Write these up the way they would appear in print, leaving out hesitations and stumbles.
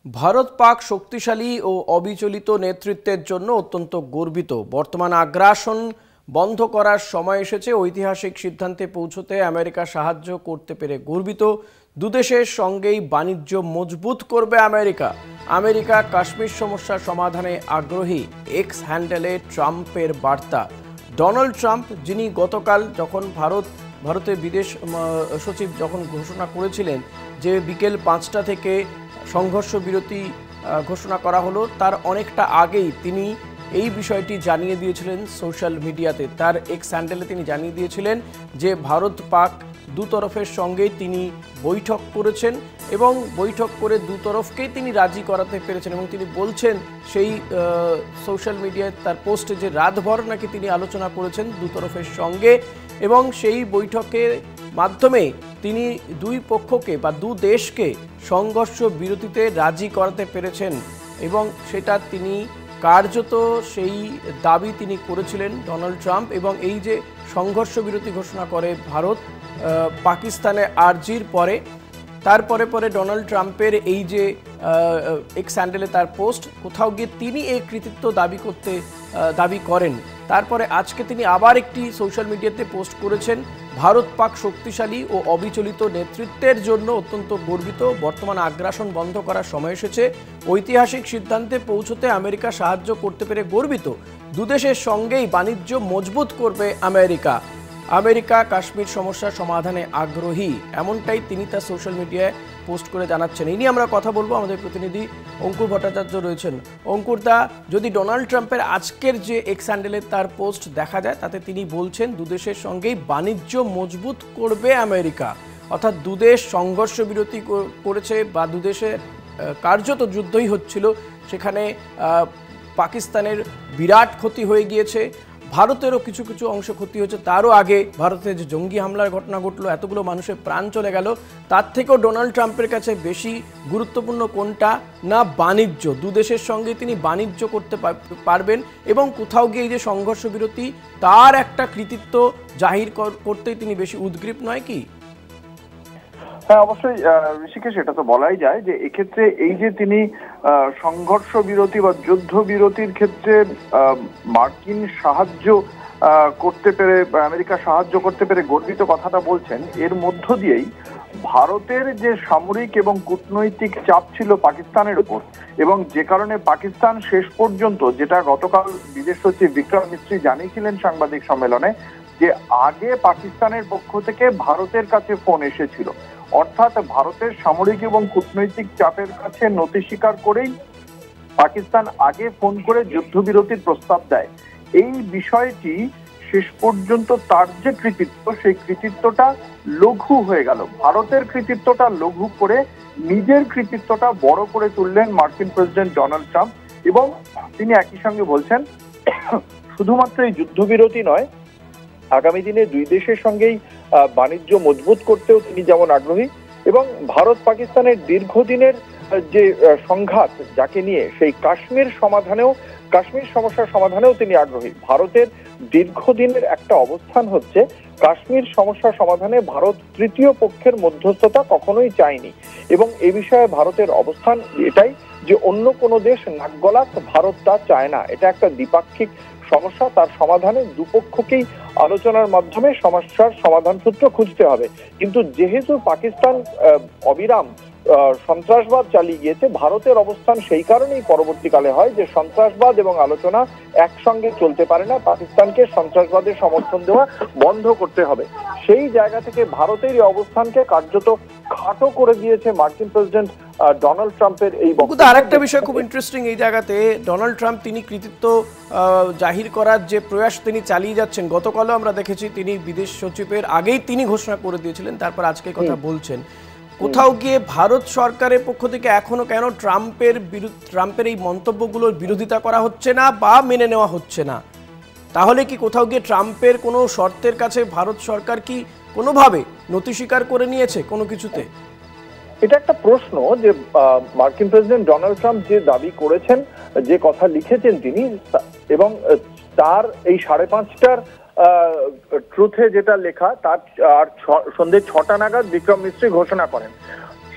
ভারত পাক শক্তিশালী ও অবিচলিত নেতৃত্বের জন্য অত্যন্ত গর্বিত। বর্তমান আগ্রাসন বন্ধ করার সময় এসেছে। ঐতিহাসিক সিদ্ধান্তে পৌঁছতে আমেরিকা সাহায্য করতে পেরে গর্বিত। দুদেশের সঙ্গেই বাণিজ্য মজবুত করবে আমেরিকা। আমেরিকা কাশ্মীর সমস্যা সমাধানে আগ্রহী, এক্স হ্যান্ডেলে ট্রাম্পের বার্তা। ডোনাল্ড ট্রাম্প, যিনি গতকাল যখন ভারতের বিদেশ সচিব যখন ঘোষণা করেছিলেন যে বিকেল 5টা থেকে সংঘর্ষ বিরতি ঘোষণা করা হলো, তার অনেকটা আগেই তিনি এই বিষয়টি জানিয়ে দিয়েছিলেন সোশ্যাল মিডিয়াতে। তার এক্স হ্যান্ডেলে তিনি জানিয়ে দিয়েছিলেন যে ভারত পাক দুতরফের সঙ্গেই তিনি বৈঠক করেছেন এবং বৈঠক করে দুতরফকেই তিনি রাজি করাতে পেরেছেন। এবং তিনি বলছেন সেই সোশ্যাল মিডিয়ায় তার পোস্টে যে রাতভর নাকি তিনি আলোচনা করেছেন দুতরফের সঙ্গে এবং সেই বৈঠকের মাধ্যমে তিনি দুই পক্ষকে বা দু দেশকে সংঘর্ষ বিরতিতে রাজি করাতে পেরেছেন এবং সেটা তিনি কার্যত সেই দাবি তিনি করেছিলেন ডোনাল্ড ট্রাম্প। এবং এই যে সংঘর্ষ বিরতি ঘোষণা করে ভারত পাকিস্তানে আর্জির পরে, তারপরে ডোনাল্ড ট্রাম্পের এই যে এক্স হ্যান্ডেলে তার পোস্ট, কোথাও গিয়ে তিনি এই কৃতিত্ব দাবি করেন। তারপরে আজকে তিনি আবার একটি সোশ্যাল মিডিয়াতে পোস্ট করেছেন, ভারত পাক শক্তিশালী ও অবিচলিত নেতৃত্বের জন্য অত্যন্ত গর্বিত। বর্তমান আগ্রাসন বন্ধ করার সময় এসেছে। ঐতিহাসিক সিদ্ধান্তে পৌঁছতে আমেরিকা সাহায্য করতে পেরে গর্বিত। দুদেশের সঙ্গেই বাণিজ্য মজবুত করবে আমেরিকা। আমেরিকা কাশ্মীর সমস্যা সমাধানে আগ্রহী, এমনটাই তিনি তার সোশ্যাল মিডিয়ায় পোস্ট করে জানাচ্ছেন। এই নিয়ে আমরা কথা বলবো। আমাদের প্রতিনিধি অঙ্কুর ভট্টাচার্য রয়েছেন। অঙ্কুর দা, যদি ডোনাল্ড ট্রাম্পের আজকের যে এক্স হ্যান্ডেলে তার পোস্ট দেখা যায়, তাতে তিনি বলছেন দুদেশের সঙ্গেই বাণিজ্য মজবুত করবে আমেরিকা, অর্থাৎ দুদেশ সংঘর্ষ বিরতি করেছে বা দুদেশে কার্যত যুদ্ধই হচ্ছিল, সেখানে পাকিস্তানের বিরাট ক্ষতি হয়ে গিয়েছে, ভারতেরও কিছু কিছু অংশ ক্ষতি হয়েছে। তারও আগে ভারতে যে জঙ্গি হামলার ঘটনা ঘটলো, এতগুলো মানুষের প্রাণ চলে গেল, তার থেকেও ডোনাল্ড ট্রাম্পের কাছে বেশি গুরুত্বপূর্ণ কোনটা না বাণিজ্য। দুদেশের সঙ্গে তিনি বাণিজ্য করতে পারবেন এবং কোথাও গিয়ে এই যে সংঘর্ষ বিরতি, তার একটা কৃতিত্ব জাহির করতেই তিনি বেশি উদ্গ্রীব, নয় কি? হ্যাঁ, অবশ্যই ঋষিকেশ, এটা তো বলাই যায় যে এক্ষেত্রে এই যে তিনি সংঘর্ষ বিরতি বা যুদ্ধ বিরতির ক্ষেত্রে মার্কিন সাহায্য করতে পেরে, আমেরিকা সাহায্য করতে পেরে গর্বিত কথাটা বলছেন, এর মধ্য দিয়েই ভারতের যে সামরিক এবং কূটনৈতিক চাপ ছিল পাকিস্তানের উপর, এবং যে কারণে পাকিস্তান শেষ পর্যন্ত, যেটা গতকাল বিদেশ সচিব বিক্রম মিস্ত্রি জানিয়েছিলেন সাংবাদিক সম্মেলনে, যে আগে পাকিস্তানের পক্ষ থেকে ভারতের কাছে ফোন এসেছিল, অর্থাৎ ভারতের সামরিক এবং কূটনৈতিক চাপের কাছে নতি স্বীকার করেই পাকিস্তান আগে ফোন করে যুদ্ধবিরতির প্রস্তাব দেয়। এই বিষয়টি শেষ পর্যন্ত তার যে কৃতিত্ব, সেই কৃতিত্বটা লঘু হয়ে গেল। ভারতের কৃতিত্বটা লঘু করে নিজের কৃতিত্বটা বড় করে তুললেন মার্কিন প্রেসিডেন্ট ডোনাল্ড ট্রাম্প। এবং তিনি একই সঙ্গে বলছেন, শুধুমাত্র এই যুদ্ধবিরতি নয়, আগামী দিনে দুই দেশের সঙ্গেই বাণিজ্য মজবুত করতেও তিনি যেমন আগ্রহী, এবং ভারত পাকিস্তানের দীর্ঘদিনের যে সংঘাত যাকে নিয়ে, সেই কাশ্মীর সমস্যার সমাধানেও তিনি আগ্রহী। ভারতের দীর্ঘদিনের একটা অবস্থান হচ্ছে, কাশ্মীর সমস্যা সমাধানে ভারত তৃতীয় পক্ষের মধ্যস্থতা কখনোই চায়নি, এবং এ বিষয়ে ভারতের অবস্থান এটাই যে অন্য কোনো দেশ নাক গলাক ভারত তা চায় না। এটা একটা দ্বিপাক্ষিক সমস্যা, তার সমাধানে দুপক্ষকেই আলোচনার মাধ্যমে সমস্যার সমাধান সূত্র খুঁজতে হবে। কিন্তু যেহেতু পাকিস্তান অবিরাম সন্ত্রাসবাদ চালিয়ে গিয়েছে, ভারতের অবস্থান সেই কারণেই পরবর্তীকালে হয় যে সন্ত্রাসবাদ এবং আলোচনা একসঙ্গে চলতে পারে না, পাকিস্তানকে সন্ত্রাসবাদের সমর্থন দেওয়া বন্ধ করতে হবে। সেই জায়গা থেকে ভারতের এই অবস্থানকে কার্যত খাটো করে দিয়েছে মার্কিন প্রেসিডেন্ট ডোনাল্ড ট্রাম্পের এই বক্তব্য। আরেকটা বিষয় খুব ইন্টারেস্টিং এই জায়গাতে, ডোনাল্ড ট্রাম্প তিনি কৃতিত্ব জাহির করার যে প্রয়াস তিনি চালিয়ে যাচ্ছেন, গতকালও আমরা দেখেছি তিনি বিদেশ সচিবের আগেই তিনি ঘোষণা করে দিয়েছিলেন, তারপর আজকে কথা বলছেন। কোথাও গিয়ে ভারত সরকারের পক্ষ থেকে এখনো কেন ট্রাম্পের এই মন্তব্যগুলোর বিরোধিতা করা হচ্ছে না বা মেনে নেওয়া হচ্ছে না? তাহলে কি কোথাও গিয়ে ট্রাম্পের কোনো শর্তের কাছে ভারত সরকার কি কোনোভাবে নতি স্বীকার করে নিয়েছে কোনো কিছুতে? এটা একটা প্রশ্ন যে মার্কিন প্রেসিডেন্ট ডোনাল্ড ট্রাম্প যে দাবি করেছেন, যে কথা লিখেছেন তিনি, এবং তার এই 5:30টার ট্রুথে যেটা লেখা, তার আর সন্ধ্যে 6টা নাগাদ বিক্রম মিস্ত্রি ঘোষণা করেন।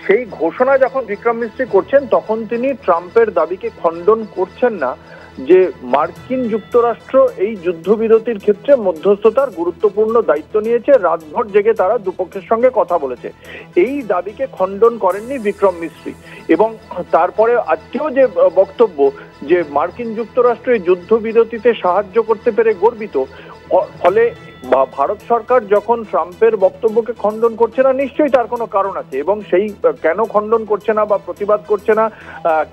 সেই ঘোষণা যখন বিক্রম মিস্ত্রি করছেন তখন তিনি ট্রাম্পের দাবিকে খণ্ডন করছেন না যে মার্কিন যুক্তরাষ্ট্র এই যুদ্ধবিরতির ক্ষেত্রে মধ্যস্থতার গুরুত্বপূর্ণ দায়িত্ব নিয়েছে, রাতভর জেগে তারা দুপক্ষের সঙ্গে কথা বলেছে। এই দাবিকে খণ্ডন করেননি বিক্রম মিস্ত্রি। এবং তারপরে আজকেও যে বক্তব্য যে মার্কিন যুক্তরাষ্ট্র এই যুদ্ধবিরতিতে সাহায্য করতে পেরে গর্বিত, ফলে ভারত সরকার যখন ট্রাম্পের বক্তব্যকে খণ্ডন করছে না, নিশ্চয়ই তার কোনো কারণ আছে, এবং সেই কেন খণ্ডন করছে না বা প্রতিবাদ করছে না,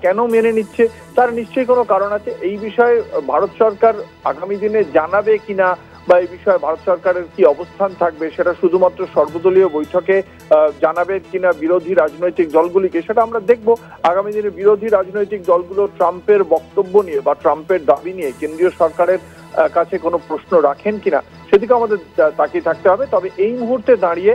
কেন মেনে নিচ্ছে, তার নিশ্চয়ই কোনো কারণ আছে। এই বিষয়ে ভারত সরকার আগামী দিনে জানাবে কিনা বা এই বিষয়ে ভারত সরকারের কি অবস্থান থাকবে সেটা শুধুমাত্র সর্বদলীয় বৈঠকে জানাবে কিনা বিরোধী রাজনৈতিক দলগুলিকে, সেটা আমরা দেখব। আগামী দিনে বিরোধী রাজনৈতিক দলগুলো ট্রাম্পের বক্তব্য নিয়ে বা ট্রাম্পের দাবি নিয়ে কেন্দ্রীয় সরকারের কাছে কোনো প্রশ্ন রাখেন কিনা সেদিকে আমাদের তাকিয়ে থাকতে হবে। তবে এই মুহূর্তে দাঁড়িয়ে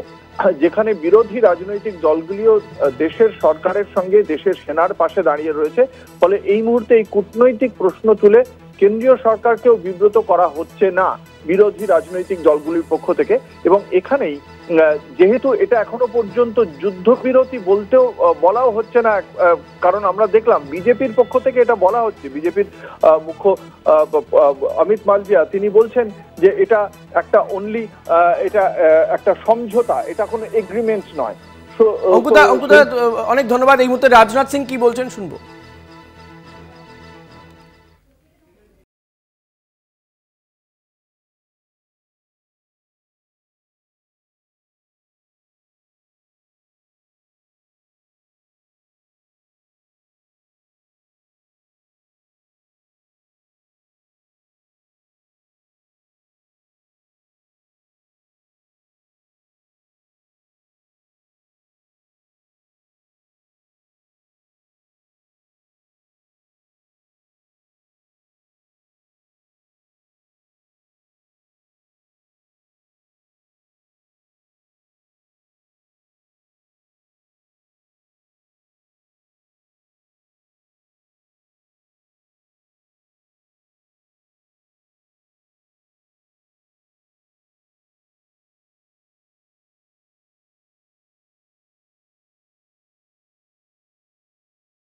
যেখানে বিরোধী রাজনৈতিক দলগুলিও দেশের সরকারের সঙ্গে দেশের সেনার পাশে দাঁড়িয়ে রয়েছে, ফলে এই মুহূর্তে এই কূটনৈতিক প্রশ্ন তুলে কেন্দ্রীয় সরকারকেও বিব্রত করা হচ্ছে না বিরোধী রাজনৈতিক দলগুলির পক্ষ থেকে। এবং এখানেই যেহেতু এটা এখনো পর্যন্ত যুদ্ধবিরতি বলতেও বলাও হচ্ছে না, কারণ আমরা দেখলাম বিজেপির পক্ষ থেকে এটা বলা হচ্ছে, বিজেপির মুখ্য অমিত মালভিয়া তিনি বলছেন যে এটা একটা অনলি এটা একটা সমঝোতা, এটা কোনো এগ্রিমেন্ট নয়। অঙ্কুদা অনেক ধন্যবাদ। এই মুহূর্তে রাজনাথ সিং কি বলছেন শুনবো।